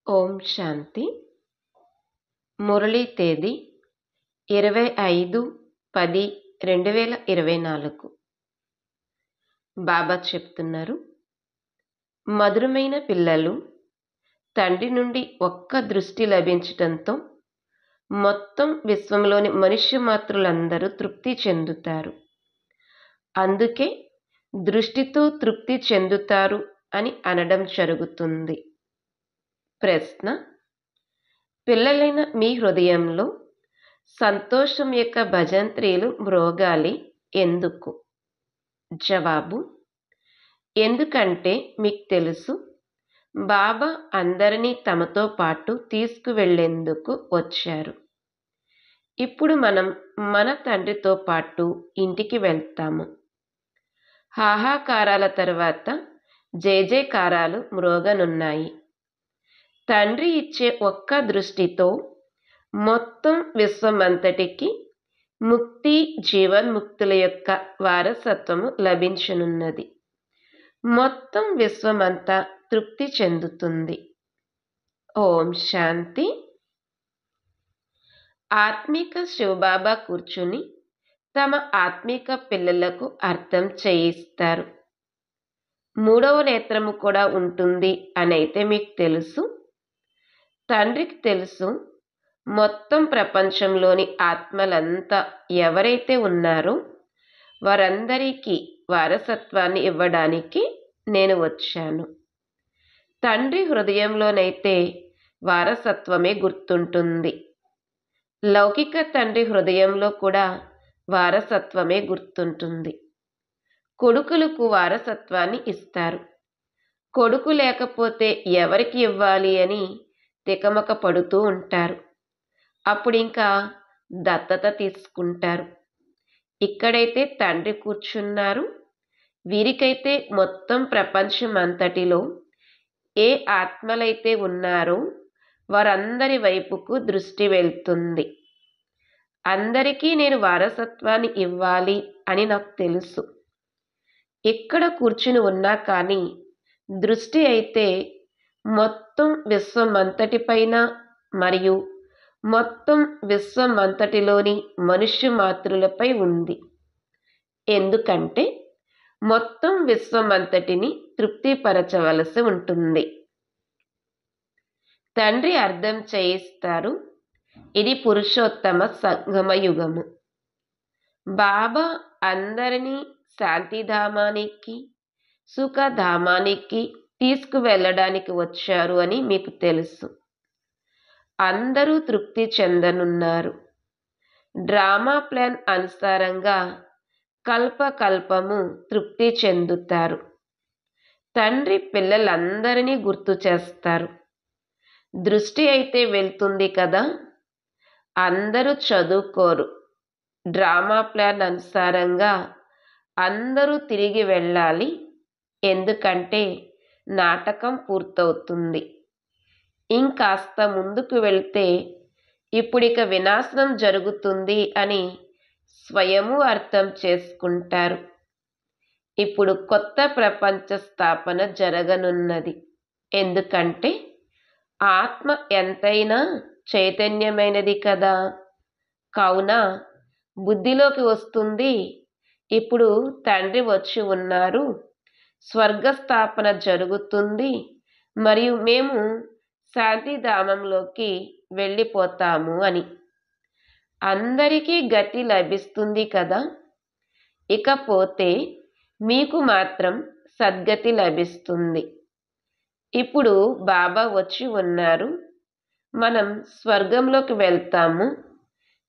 ఓం శాంతి. మురళీ తేదీ 25/10/2024. బాబా చెప్తున్నారు, మధురమైన పిల్లలు, తండ్రి నుండి ఒక్క దృష్టి లభించటంతో మొత్తం విశ్వంలోని మనుష్య మాతృలందరూ తృప్తి చెందుతారు. అందుకే దృష్టితో తృప్తి చెందుతారు అని అనడం జరుగుతుంది. ప్రశ్న: పిల్లలైన మీ హృదయంలో సంతోషం యొక్క భజంత్రీలు మ్రోగాలి ఎందుకు? జవాబు: ఎందుకంటే మీకు తెలుసు, బాబా అందరినీ తమతో పాటు తీసుకువెళ్లేందుకు వచ్చారు. ఇప్పుడు మనం మన తండ్రితో పాటు ఇంటికి వెళ్తాము. హాహాకారాల తర్వాత జయజయకారాలు మ్రోగనున్నాయి. తండ్రి ఇచ్చే ఒక్క దృష్టితో మొత్తం విశ్వమంతటికి ముక్తి, జీవన్ముక్తుల యొక్క వారసత్వము లభించనున్నది. మొత్తం విశ్వమంతా తృప్తి చెందుతుంది. ఓం శాంతి. ఆత్మిక శివబాబా కూర్చుని తమ ఆత్మిక పిల్లలకు అర్థం చేయిస్తారు. మూడవ నేత్రము కూడా ఉంటుంది అనైతే మీకు తెలుసు. తండ్రికి తెలుసు, మొత్తం ప్రపంచంలోని ఆత్మలంతా ఎవరైతే ఉన్నారో వారందరికీ వారసత్వాన్ని ఇవ్వడానికి నేను వచ్చాను. తండ్రి హృదయంలోనైతే వారసత్వమే గుర్తుంటుంది. లౌకిక తండ్రి హృదయంలో కూడా వారసత్వమే గుర్తుంటుంది. కొడుకులకు వారసత్వాన్ని ఇస్తారు. కొడుకు లేకపోతే ఎవరికి ఇవ్వాలి అని తికమక పడుతూ ఉంటారు. అప్పుడు ఇంకా దత్తత తీసుకుంటారు. ఇక్కడైతే తండ్రి కూర్చున్నారు. వీరికైతే మొత్తం ప్రపంచం అంతటిలో ఏ ఆత్మలైతే ఉన్నారో వారందరి వైపుకు దృష్టి వెళ్తుంది. అందరికీ నేను వారసత్వాన్ని ఇవ్వాలి అని నాకు తెలుసు. ఇక్కడ కూర్చుని ఉన్నా కానీ దృష్టి అయితే మొత్తం విశ్వమంతటిపైన మరియు మొత్తం విశ్వమంతటిలోని మనుష్య మాతృలపై ఉంది. ఎందుకంటే మొత్తం విశ్వమంతటిని తృప్తిపరచవలసి ఉంటుంది. తండ్రి అర్థం చేయిస్తారు, ఇది పురుషోత్తమ సంగమ యుగము. బాబా అందరినీ శాంతిధామానికి, సుఖధామానికి తీసుకువెళ్ళడానికి వచ్చారు అని మీకు తెలుసు. అందరూ తృప్తి చెందనున్నారు. డ్రామా ప్లాన్ అనుసారంగా కల్పకల్పము తృప్తి చెందుతారు. తండ్రి పిల్లలందరినీ గుర్తు చేస్తారు. దృష్టి అయితే వెళ్తుంది కదా. అందరూ చదువుకోరు. డ్రామా ప్లాన్ అనుసారంగా అందరూ తిరిగి వెళ్ళాలి. ఎందుకంటే నాటకం పూర్తవుతుంది. ఇంకాస్త ముందుకు వెళ్తే ఇప్పుడిక వినాశనం జరుగుతుంది అని స్వయము అర్థం చేసుకుంటారు. ఇప్పుడు కొత్త ప్రపంచ స్థాపన జరగనున్నది. ఎందుకంటే ఆత్మ ఎంతైనా చైతన్యమైనది కదా. కావున బుద్ధిలోకి వస్తుంది, ఇప్పుడు తండ్రి వచ్చి ఉన్నారు, స్వర్గస్థాపన జరుగుతుంది మరియు మేము శాంతిధామంలోకి వెళ్ళిపోతాము అని. అందరికీ గతి లభిస్తుంది కదా. ఇకపోతే మీకు మాత్రం సద్గతి లభిస్తుంది. ఇప్పుడు బాబా వచ్చి ఉన్నారు, మనం స్వర్గంలోకి వెళ్తాము.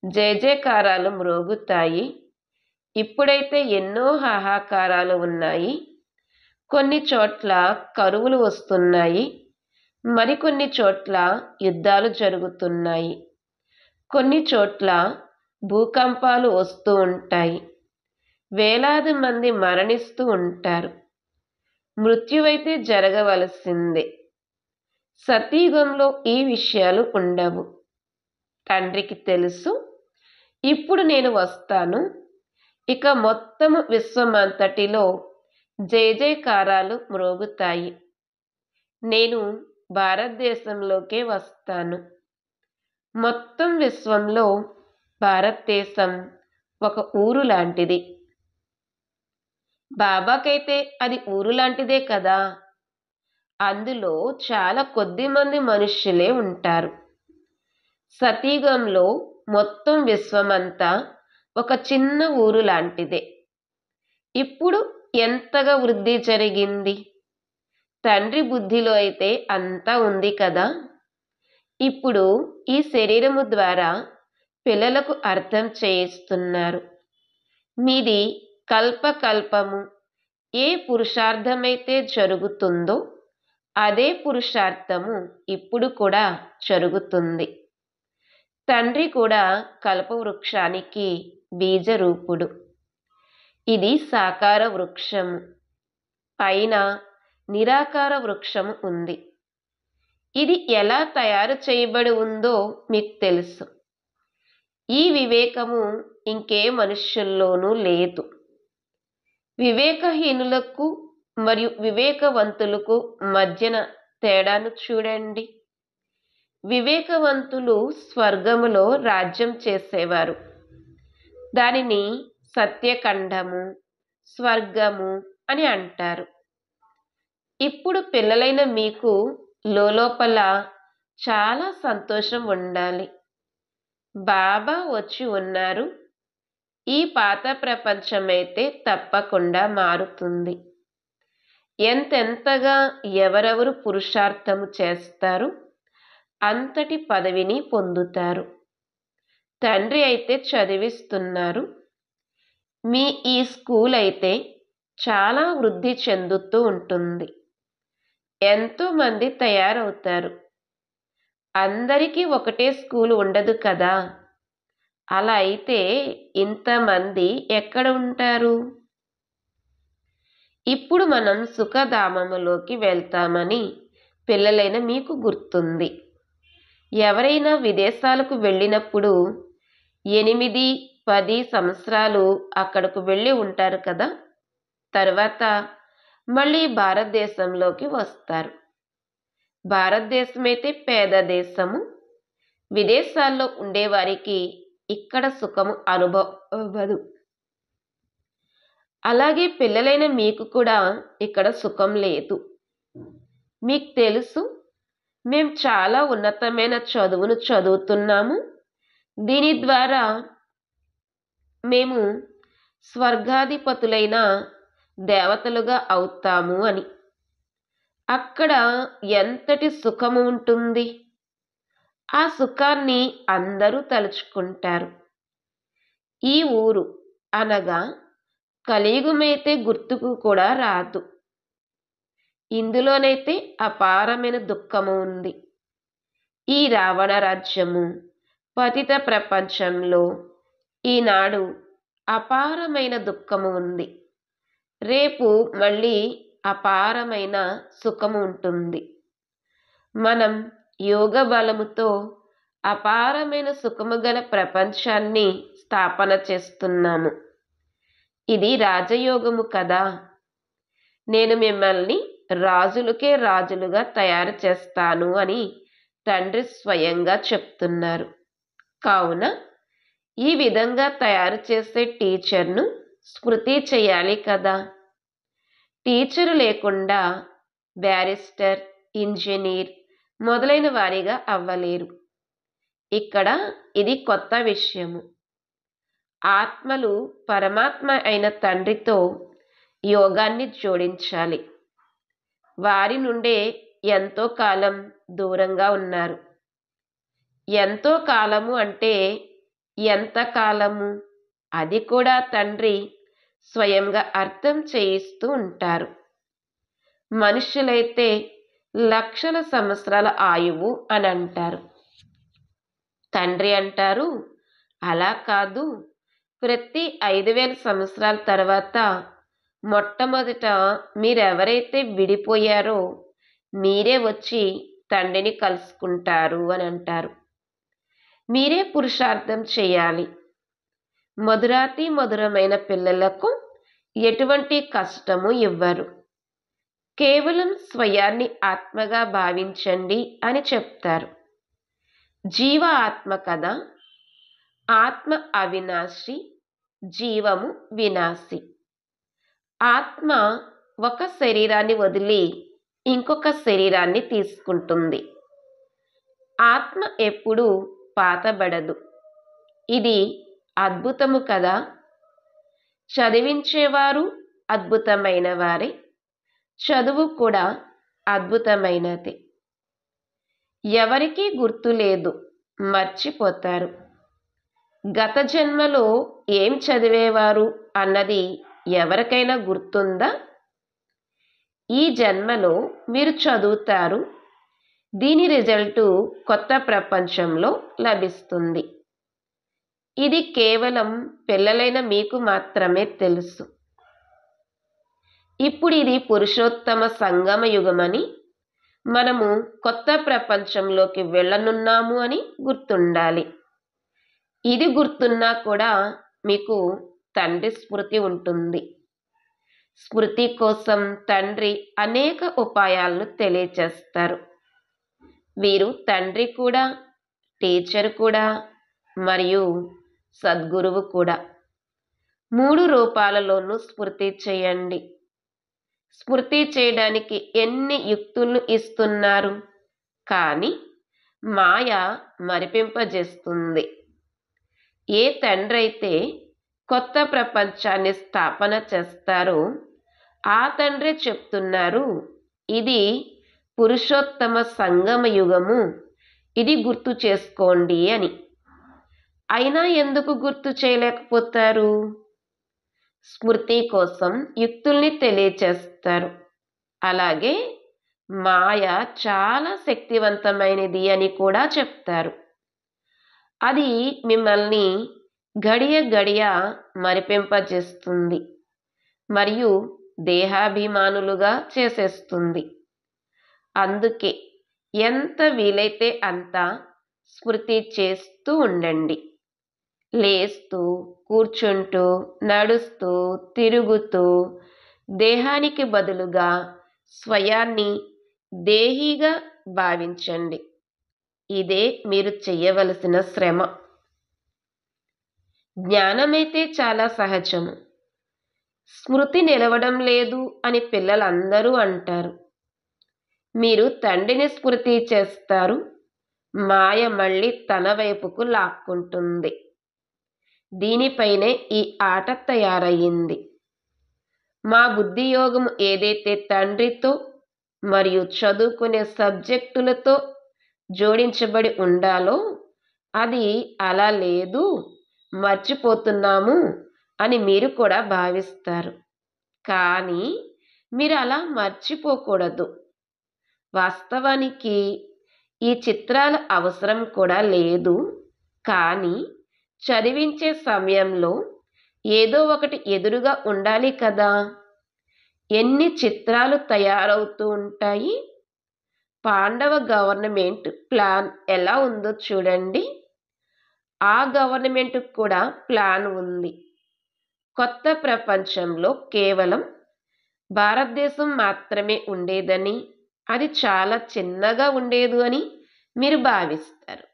జయజయకారాలు మ్రోగుతాయి. ఇప్పుడైతే ఎన్నో హాహాకారాలు ఉన్నాయి. కొన్ని చోట్ల కరువులు వస్తున్నాయి. మరికొన్ని చోట్ల యుద్ధాలు జరుగుతున్నాయి. కొన్ని చోట్ల భూకంపాలు వస్తూ ఉంటాయి. వేలాది మంది మరణిస్తూ ఉంటారు. మృత్యువైతే జరగవలసిందే. సతయుగంలో ఈ విషయాలు ఉండవు. తండ్రికి తెలుసు, ఇప్పుడు నేను వస్తాను. ఇక మొత్తము విశ్వమంతటిలో జయజయకారాలు మ్రోగుతాయి. నేను భారతదేశంలోకే వస్తాను. మొత్తం విశ్వంలో భారతదేశం ఒక ఊరు లాంటిది. బాబాకైతే అది ఊరు లాంటిదే కదా. అందులో చాలా కొద్ది మంది మనుష్యులే ఉంటారు. సతీయుగంలో మొత్తం విశ్వమంతా ఒక చిన్న ఊరు లాంటిదే. ఇప్పుడు ఎంతగా వృద్ధి జరిగింది. తండ్రి బుద్ధిలో అయితే అంతా ఉంది కదా. ఇప్పుడు ఈ శరీరము ద్వారా పిల్లలకు అర్థం చేయిస్తున్నారు. మీది కల్పకల్పము ఏ పురుషార్థమైతే జరుగుతుందో అదే పురుషార్థము ఇప్పుడు కూడా జరుగుతుంది. తండ్రి కూడా కల్పవృక్షానికి బీజరూపుడు. ఇది సాకార వృక్షము. పైన నిరాకార వృక్షము ఉంది. ఇది ఎలా తయారు చేయబడి ఉందో మీకు తెలుసు. ఈ వివేకము ఇంకే మనుష్యుల్లోనూ లేదు. వివేకహీనులకు మరియు వివేకవంతులకు మధ్యన తేడాను చూడండి. వివేకవంతులు స్వర్గములో రాజ్యం చేసేవారు. దానిని సత్యఖండము, స్వర్గము అని అంటారు. ఇప్పుడు పిల్లలైన మీకు లోపల చాలా సంతోషం ఉండాలి. బాబా వచ్చి ఉన్నారు. ఈ పాత ప్రపంచమైతే తప్పకుండా మారుతుంది. ఎంతెంతగా ఎవరెవరు పురుషార్థము చేస్తారు అంతటి పదవిని పొందుతారు. తండ్రి అయితే చదివిస్తున్నారు. మీ ఈ స్కూల్ అయితే చాలా వృద్ధి చెందుతూ ఉంటుంది. ఎంతో మంది తయారవుతారు. అందరికీ ఒకటే స్కూల్ ఉండదు కదా. అలా అయితే ఇంతమంది ఎక్కడ ఉంటారు? ఇప్పుడు మనం సుఖధామములోకి వెళ్తామని పిల్లలైన మీకు గుర్తుంది. ఎవరైనా విదేశాలకు వెళ్ళినప్పుడు 8-10 సంవత్సరాలు అక్కడకు వెళ్ళి ఉంటారు కదా. తర్వాత మళ్ళీ భారతదేశంలోకి వస్తారు. భారతదేశం అయితే పేద దేశము. విదేశాల్లో ఉండేవారికి ఇక్కడ సుఖము అనుభవదు. అలాగే పిల్లలైన మీకు కూడా ఇక్కడ సుఖం లేదు. మీకు తెలుసు, మేము చాలా ఉన్నతమైన చదువును చదువుతున్నాము. దీని ద్వారా మేము స్వర్గాధిపతులైన దేవతలుగా అవుతాము అని. అక్కడ ఎంతటి సుఖము ఉంటుంది. ఆ సుఖాన్ని అందరూ తలుచుకుంటారు. ఈ ఊరు అనగా కలియుగమైతే గుర్తుకు కూడా రాదు. ఇందులోనైతే అపారమైన దుఃఖము ఉంది. ఈ రావణ రాజ్యము పతిత ప్రపంచంలో ఈనాడు అపారమైన దుఃఖము ఉంది. రేపు మళ్ళీ అపారమైన సుఖము ఉంటుంది. మనం యోగ బలముతో అపారమైన సుఖము గల ప్రపంచాన్ని స్థాపన చేస్తున్నాము. ఇది రాజయోగము కదా. నేను మిమ్మల్ని రాజులకే రాజులుగా తయారు చేస్తాను అని తండ్రి స్వయంగా చెప్తున్నారు. కావున ఈ విధంగా తయారు చేసే టీచర్ను స్మృతి చేయాలి కదా. టీచరు లేకుండా బ్యారిస్టర్, ఇంజనీర్ మొదలైన వారిగా అవ్వలేరు. ఇక్కడ ఇది కొత్త విషయము. ఆత్మలు పరమాత్మ అయిన తండ్రితో యోగాన్ని జోడించాలి. వారి నుండే ఎంతో కాలం దూరంగా ఉన్నారు. ఎంతో కాలము అంటే ఎంత కాలము? అది కూడా తండ్రి స్వయంగా అర్థం చేయిస్తూ ఉంటారు. మనుషులైతే లక్షల సంవత్సరాల ఆయువు అని అంటారు. తండ్రి అంటారు, అలా కాదు. ప్రతి 5000 సంవత్సరాల తర్వాత మొట్టమొదట మీరెవరైతే విడిపోయారో మీరే వచ్చి తండ్రిని కలుసుకుంటారు అని అంటారు. మీరే పురుషార్థం చేయాలి. మధురాతి మధురమైన పిల్లలకు ఎటువంటి కష్టము ఇవ్వరు. కేవలం స్వయాన్ని ఆత్మగా భావించండి అని చెప్తారు. జీవ ఆత్మ కదా. ఆత్మ అవినాశి, జీవము వినాశి. ఆత్మ ఒక శరీరాన్ని వదిలి ఇంకొక శరీరాన్ని తీసుకుంటుంది. ఆత్మ ఎప్పుడూ పాతబడదు. ఇది అద్భుతము కదా. చదివించేవారు అద్భుతమైన వారే, చదువు కూడా అద్భుతమైనది. ఎవరికీ గుర్తు లేదు, మర్చిపోతారు. గత జన్మలో ఏం చదివేవారు అన్నది ఎవరికైనా గుర్తుందా? ఈ జన్మలో మీరు చదువుతారు. దీని రిజల్టు కొత్త ప్రపంచంలో లభిస్తుంది. ఇది కేవలం పిల్లలైన మీకు మాత్రమే తెలుసు. ఇప్పుడు ఇది పురుషోత్తమ సంగమ యుగమని, మనము కొత్త ప్రపంచంలోకి వెళ్ళనున్నాము అని గుర్తుండాలి. ఇది గుర్తున్నా కూడా మీకు తండ్రి స్మృతి ఉంటుంది. స్మృతి కోసం తండ్రి అనేక ఉపాయాలను తెలియచేస్తారు. వీరు తండ్రి కూడా, టీచర్ కూడా, మరియు సద్గురువు కూడా. 3 రూపాలలోనూ స్మృతి చేయండి. స్మృతి చేయడానికి ఎన్ని యుక్తులను ఇస్తున్నారు, కానీ మాయ మరిపింపజేస్తుంది. ఏ తండ్రి అయితే కొత్త ప్రపంచాన్ని స్థాపన చేస్తారో ఆ తండ్రి చెప్తున్నారు, ఇది పురుషోత్తమ సంగమ యుగము, ఇది గుర్తు చేసుకోండి అని. అయినా ఎందుకు గుర్తు చేయలేకపోతారు? స్మృతి కోసం యుక్తుల్ని తెలియచేస్తారు. అలాగే మాయ చాలా శక్తివంతమైనది అని కూడా చెప్తారు. అది మిమ్మల్ని గడియ గడియ మరిపింపజేస్తుంది మరియు దేహాభిమానులుగా చేసేస్తుంది. అందుకే ఎంత వీలైతే అంత స్మృతి చేస్తూ ఉండండి. లేస్తూ, కూర్చుంటూ, నడుస్తూ, తిరుగుతూ దేహానికి బదులుగా స్వయాన్ని దేహీగా భావించండి. ఇదే మీరు చెయ్యవలసిన శ్రమ. జ్ఞానమైతే చాలా సహజము. స్మృతి నిలవడం లేదు అని పిల్లలందరూ అంటారు. మీరు తండ్రిని స్మృతి చేస్తారు, మాయ మళ్ళీ తన వైపుకు లాక్కుంటుంది. దీనిపైనే ఈ ఆట తయారయ్యింది. మా బుద్ధి యోగము ఏదైతే తండ్రితో మరియు చదువుకునే సబ్జెక్టులతో జోడించబడి ఉండాలో అది అలా లేదు, మర్చిపోతున్నాము అని మీరు కూడా భావిస్తారు. కానీ మీరు అలా మర్చిపోకూడదు. వాస్తవానికి ఈ చిత్రాల అవసరం కూడా లేదు. కానీ చదివించే సమయంలో ఏదో ఒకటి ఎదురుగా ఉండాలి కదా. ఎన్ని చిత్రాలు తయారవుతూ ఉంటాయి. పాండవ గవర్నమెంట్ ప్లాన్ ఎలా ఉందో చూడండి. ఆ గవర్నమెంట్కి కూడా ప్లాన్ ఉంది. కొత్త ప్రపంచంలో కేవలం భారతదేశం మాత్రమే ఉండేదని, అది చాలా చిన్నగా ఉండేది అని మీరు భావిస్తారు.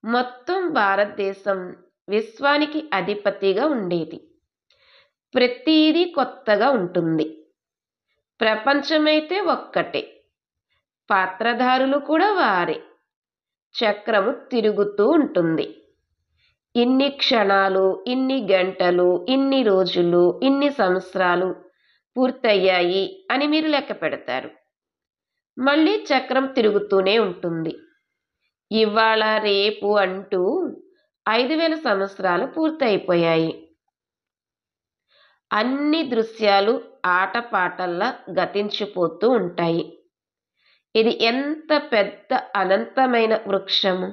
మొత్తం భారతదేశం విశ్వానికి అధిపతిగా ఉండేది. ప్రతిదీ కొత్తగా ఉంటుంది. ప్రపంచమైతే ఒక్కటే, పాత్రధారులు కూడా వారే. చక్రము తిరుగుతూ ఉంటుంది. ఇన్ని క్షణాలు, ఇన్ని గంటలు, ఇన్ని రోజులు, ఇన్ని సంవత్సరాలు పూర్తయ్యాయి అని మీరు లెక్క పెడతారు. మళ్ళీ చక్రం తిరుగుతూనే ఉంటుంది. ఇవాళ రేపు అంటూ 5000 సంవత్సరాలు పూర్తయిపోయాయి. అన్ని దృశ్యాలు ఆటపాటల్లా గతించిపోతూ ఉంటాయి. ఇది ఎంత పెద్ద అనంతమైన వృక్షము.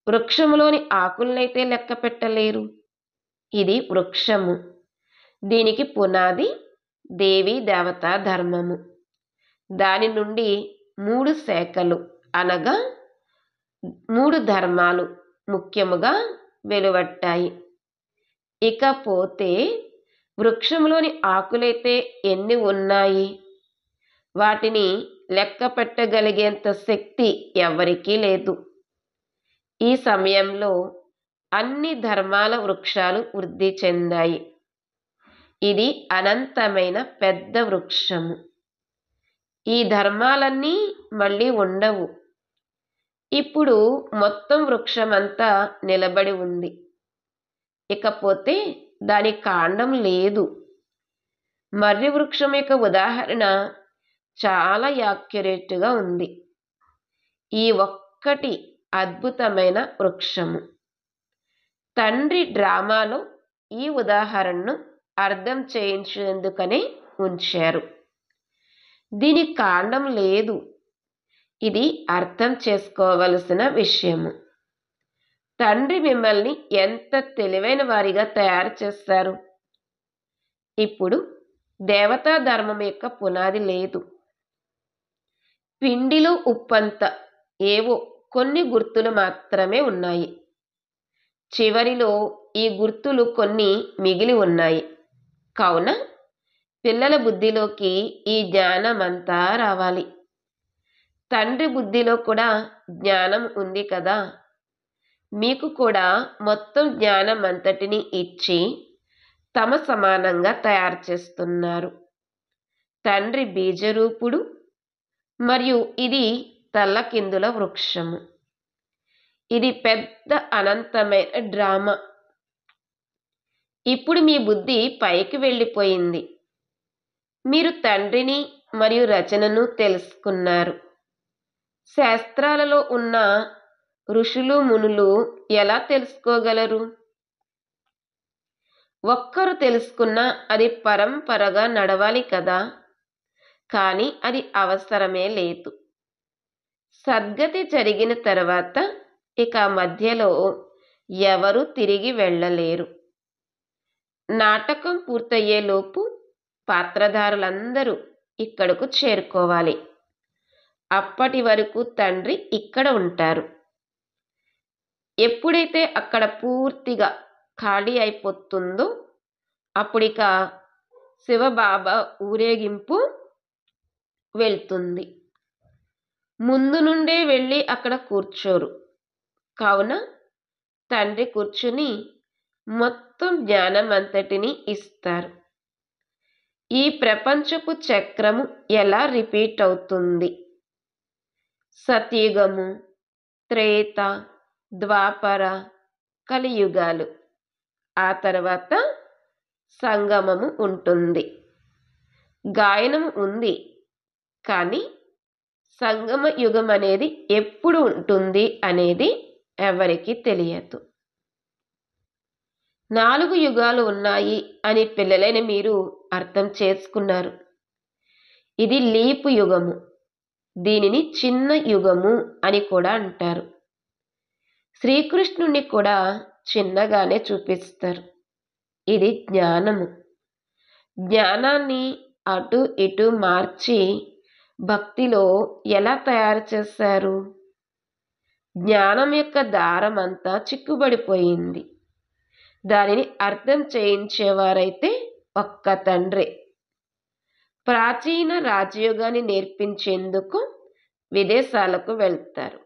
వృక్షములోని ఆకులనైతే లెక్క పెట్టలేరు. ఇది వృక్షము. దీనికి పునాది దేవీ దేవతా ధర్మము. దాని నుండి 3 శాఖలు అనగా 3 ధర్మాలు ముఖ్యముగా వెలువట్టాయి. ఇకపోతే వృక్షంలోని ఆకులైతే ఎన్ని ఉన్నాయి? వాటిని లెక్క పెట్టగలిగేంత శక్తి ఎవరికీ లేదు. ఈ సమయంలో అన్ని ధర్మాల వృక్షాలు వృద్ధి చెందాయి. ఇది అనంతమైన పెద్ద వృక్షము. ఈ ధర్మాలన్నీ మళ్ళీ ఉండవు. ఇప్పుడు మొత్తం వృక్షమంతా నిలబడి ఉంది. ఇకపోతే దాని కాండం లేదు. మర్రి వృక్షం యొక్క ఉదాహరణ చాలా యాక్యురేట్గా ఉంది. ఈ ఒక్కటి అద్భుతమైన వృక్షము. తండ్రి డ్రామాలో ఈ ఉదాహరణను అర్థం చేయించేందుకనే ఉంచారు. దీని కాండం లేదు. ఇది అర్థం చేసుకోవలసిన విషయము. తండ్రి మిమ్మల్ని ఎంత తెలివైన వారిగా తయారు చేస్తారు. ఇప్పుడు దేవతా ధర్మం యొక్క పునాది లేదు. పిండిలో ఉప్పంత ఏవో కొన్ని గుర్తులు మాత్రమే ఉన్నాయి. చివరిలో ఈ గుర్తులు కొన్ని మిగిలి ఉన్నాయి. కావున పిల్లల బుద్ధిలోకి ఈ జ్ఞానమంతా రావాలి. తండ్రి బుద్ధిలో కూడా జ్ఞానం ఉంది కదా. మీకు కూడా మొత్తం జ్ఞానం అంతటిని ఇచ్చి తమ సమానంగా తయారు చేస్తున్నారు. తండ్రి బీజరూపుడు మరియు ఇది తల్లకిందుల వృక్షము. ఇది పెద్ద అనంతమైన డ్రామా. ఇప్పుడు మీ బుద్ధి పైకి వెళ్ళిపోయింది. మీరు తండ్రిని మరియు రచనను తెలుసుకున్నారు. శాస్త్రాలలో ఉన్న ఋషులు మునులు ఎలా తెలుసుకోగలరు? ఒక్కరు తెలుసుకున్నా అది పరంపరగా నడవాలి కదా. కానీ అది అవసరమే లేదు. సద్గతి జరిగిన తర్వాత ఇక మధ్యలో ఎవరు తిరిగి వెళ్ళలేరు. నాటకం పూర్తయ్యేలోపు పాత్రధారులందరూ ఇక్కడకు చేరుకోవాలి. అప్పటి వరకు తండ్రి ఇక్కడ ఉంటారు. ఎప్పుడైతే అక్కడ పూర్తిగా ఖాళీ అయిపోతుందో అప్పుడిక శివబాబా ఊరేగింపు వెళ్తుంది. ముందు నుండే వెళ్ళి అక్కడ కూర్చోరు. కావున తండ్రి కూర్చుని మొత్తం జ్ఞానం అంతటిని ఇస్తారు. ఈ ప్రపంచపు చక్రము ఎలా రిపీట్ అవుతుంది? సత్యుగము, త్రేత, ద్వాపర, కలియుగాలు. ఆ తర్వాత సంగమము ఉంటుంది. గాయనము ఉంది. కానీ సంగమ యుగం అనేది ఎప్పుడు ఉంటుంది అనేది ఎవరికీ తెలియదు. 4 యుగాలు ఉన్నాయి అని పిల్లలైన మీరు అర్థం చేసుకున్నారు. ఇది లీపు యుగము. దీనిని చిన్న యుగము అని కూడా అంటారు. శ్రీకృష్ణుణ్ణి కూడా చిన్నగానే చూపిస్తారు. ఇది జ్ఞానము. జ్ఞానాన్ని అటు ఇటు మార్చి భక్తిలో ఎలా తయారు చేశారు? జ్ఞానం యొక్క దారం అంతా చిక్కుబడిపోయింది. దానిని అర్థం చేయించేవారైతే ఒక్క తండ్రే. ప్రాచీన రాజయోగాన్ని నేర్పించేందుకు విదేశాలకు వెళ్తారు.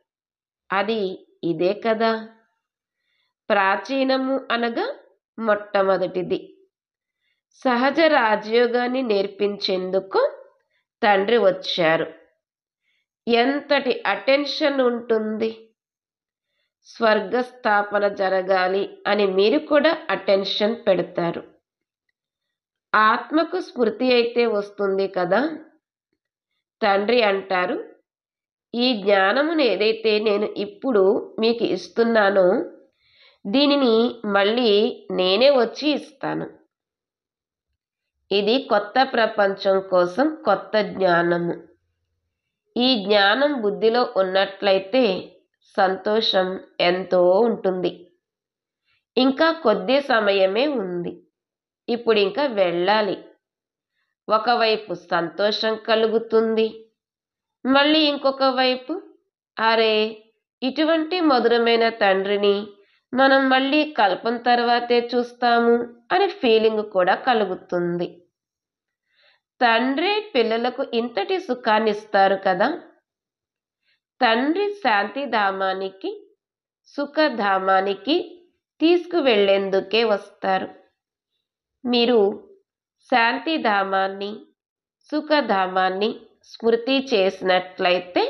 అది ఇదే కదా. ప్రాచీనము అనగా మొట్టమొదటిది. సహజ రాజయోగాన్ని నేర్పించేందుకు తండ్రి వచ్చారు. ఎంతటి అటెన్షన్ ఉంటుంది. స్వర్గస్థాపన జరగాలి అని మీరు కూడా అటెన్షన్ పెడతారు. ఆత్మకు స్మృతి అయితే వస్తుంది కదా. తండ్రి అంటారు, ఈ జ్ఞానమును ఏదైతే నేను ఇప్పుడు మీకు ఇస్తున్నానో దీనిని మళ్ళీ నేనే వచ్చి ఇస్తాను. ఇది కొత్త ప్రపంచం కోసం కొత్త జ్ఞానము. ఈ జ్ఞానం బుద్ధిలో ఉన్నట్లయితే సంతోషం ఎంతో ఉంటుంది. ఇంకా కొద్ది సమయమే ఉంది. ఇప్పుడు ఇంకా వెళ్ళాలి. ఒకవైపు సంతోషం కలుగుతుంది. మళ్ళీ ఇంకొక వైపు అరే ఇటువంటి మధురమైన తండ్రిని మనం మళ్ళీ కల్పం తర్వాతే చూస్తాము అనే ఫీలింగ్ కూడా కలుగుతుంది. తండ్రే పిల్లలకు ఇంతటి సుఖాన్ని ఇస్తారు కదా. తండ్రి శాంతిధామానికి, సుఖధామానికి తీసుకువెళ్లేందుకే వస్తారు. మీరు శాంతిధామాన్ని, సుఖధామాన్ని స్మృతి చేసినట్లయితే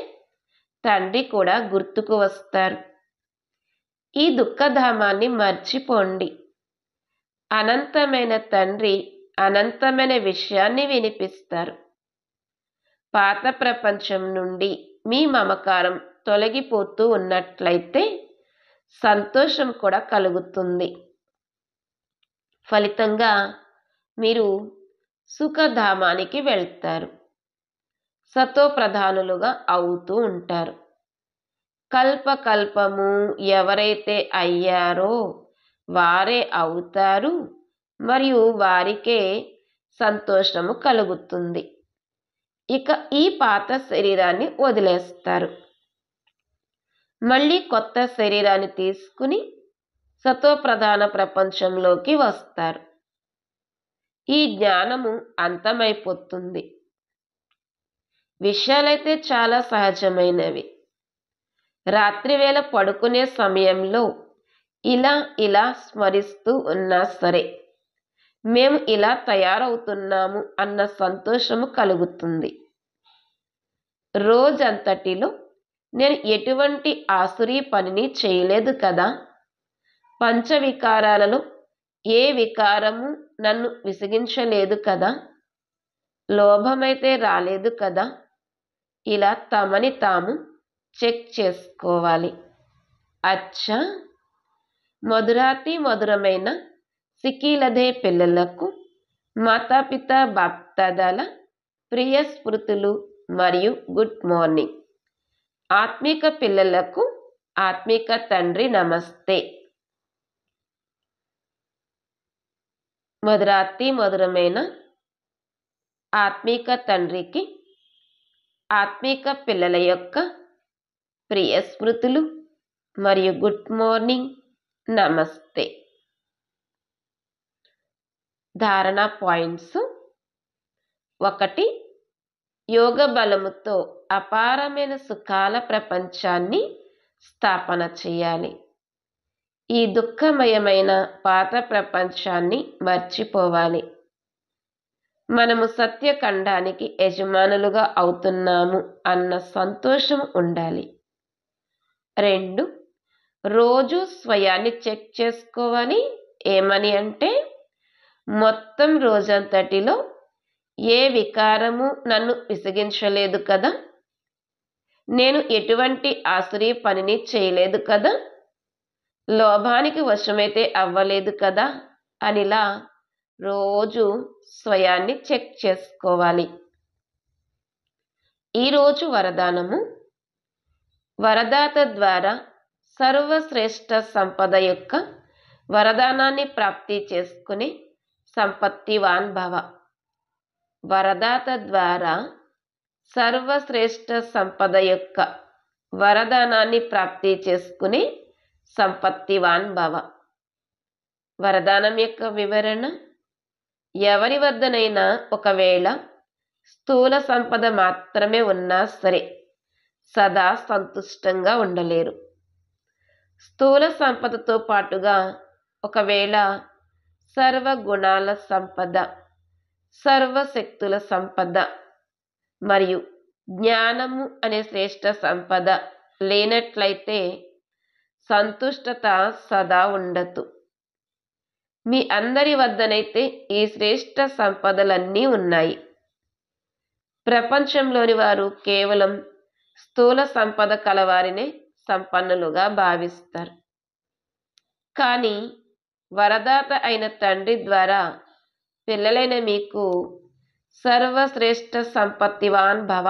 తండ్రి కూడా గుర్తుకు వస్తారు. ఈ దుఃఖధామాన్ని మర్చిపోండి. అనంతమైన తండ్రి అనంతమైన విషయాన్ని వినిపిస్తారు. పాత ప్రపంచం నుండి మీ మమకారం తొలగిపోతూ ఉన్నట్లయితే సంతోషం కూడా కలుగుతుంది. ఫలితంగా మీరు సుఖధామానికి వెళ్తారు. సతోప్రధానులుగా అవుతూ ఉంటారు. కల్పకల్పము ఎవరైతే అయ్యారో వారే అవుతారు మరియు వారికే సంతోషము కలుగుతుంది. ఇక ఈ పాత శరీరాన్ని వదిలేస్తారు. మళ్ళీ కొత్త శరీరాన్ని తీసుకుని సతోప్రధాన ప్రపంచంలోకి వస్తారు. ఈ జ్ఞానము అంతమైపోతుంది. విషయాలైతే చాలా సహజమైనవి. రాత్రివేళ పడుకునే సమయంలో ఇలా స్మరిస్తూ ఉన్నా సరే మేము ఇలా తయారవుతున్నాము అన్న సంతోషము కలుగుతుంది. రోజంతటిలో నేను ఎటువంటి ఆసురీ పనిని చేయలేదు కదా. పంచవికారాలలో ఏ వికారము నన్ను విసిగించలేదు కదా. లోభమైతే రాలేదు కదా. ఇలా తమని తాము చెక్ చేసుకోవాలి. అచ్చా, మధురాతి మధురమైన సికీలదే పిల్లలకు మాతాపిత బాప్దాదాల ప్రియ స్మృతులు మరియు గుడ్ మార్నింగ్. ఆత్మిక పిల్లలకు ఆత్మిక తండ్రి నమస్తే. మధురాతి మధురమైన ఆత్మిక తండ్రికి ఆత్మిక పిల్లల యొక్క ప్రియ స్మృతులు మరియు గుడ్ మార్నింగ్, నమస్తే. ధారణ పాయింట్స్. 1. యోగ బలముతో అపారమైన సుఖాల ప్రపంచాన్ని స్థాపన చేయాలి. ఈ దుఃఖమయమైన పాత ప్రపంచాన్ని మర్చిపోవాలి. మనము సత్యఖండానికి యజమానులుగా అవుతున్నాము అన్న సంతోషం ఉండాలి. 2. రోజు స్వయాన్ని చెక్ చేసుకోవాలి. ఏమని అంటే, మొత్తం రోజంతటిలో ఏ వికారము నన్ను విసిగించలేదు కదా. నేను ఎటువంటి ఆసురీ పనిని చేయలేదు కదా. లోభానికి వశమైతే అవ్వలేదు కదా అనిలా రోజు స్వయాన్ని చెక్ చేసుకోవాలి. ఈరోజు వరదానము. వరదాత ద్వారా సర్వశ్రేష్ఠ సంపద యొక్క వరదానాన్ని ప్రాప్తి చేసుకుని సంపత్తివాన్ భవ. వరదాత ద్వారా సర్వశ్రేష్ఠ సంపద యొక్క వరదానాన్ని ప్రాప్తి చేసుకుని సంపత్తివాన్ భవ. వరదానం యొక్క వివరణ. ఎవరి వద్దనైనా ఒకవేళ స్థూల సంపద మాత్రమే ఉన్నా సరే సదా సంతుష్టంగా ఉండలేరు. స్థూల సంపదతో పాటుగా ఒకవేళ సర్వగుణాల సంపద, సర్వశక్తుల సంపద మరియు జ్ఞానము అనే శ్రేష్ఠ సంపద లేనట్లయితే సంతుష్టత సదా ఉండదు. మీ అందరి వద్దనైతే ఈ శ్రేష్ఠ సంపదలన్నీ ఉన్నాయి. ప్రపంచంలోని వారు కేవలం స్థూల సంపద కలవారినే సంపన్నులుగా భావిస్తారు. కానీ వరదాత అయిన తండ్రి ద్వారా పిల్లలైన మీకు సర్వశ్రేష్ఠ సంపత్తివాన్ భవ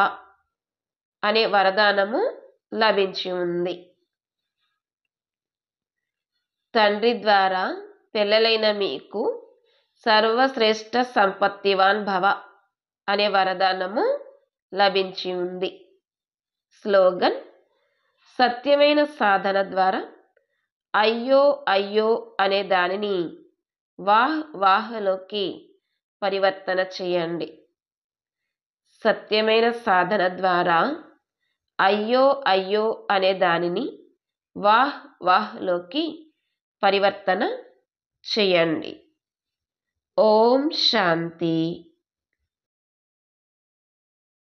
అనే వరదానము లభించి ఉంది. తండ్రి ద్వారా పిల్లలైన మీకు సర్వశ్రేష్ఠ సంపత్తివాన్ భవ అనే వరదానము లభించి ఉంది. స్లోగన్. సత్యమైన సాధన ద్వారా అయ్యో అయ్యో అనే దానిని వాహ్ వాహ్లోకి పరివర్తన చేయండి. సత్యమైన సాధన ద్వారా అయ్యో అయ్యో అనే దానిని వాహ్ వాహ్లోకి పరివర్తన చేయండి. ఓం శాంతి.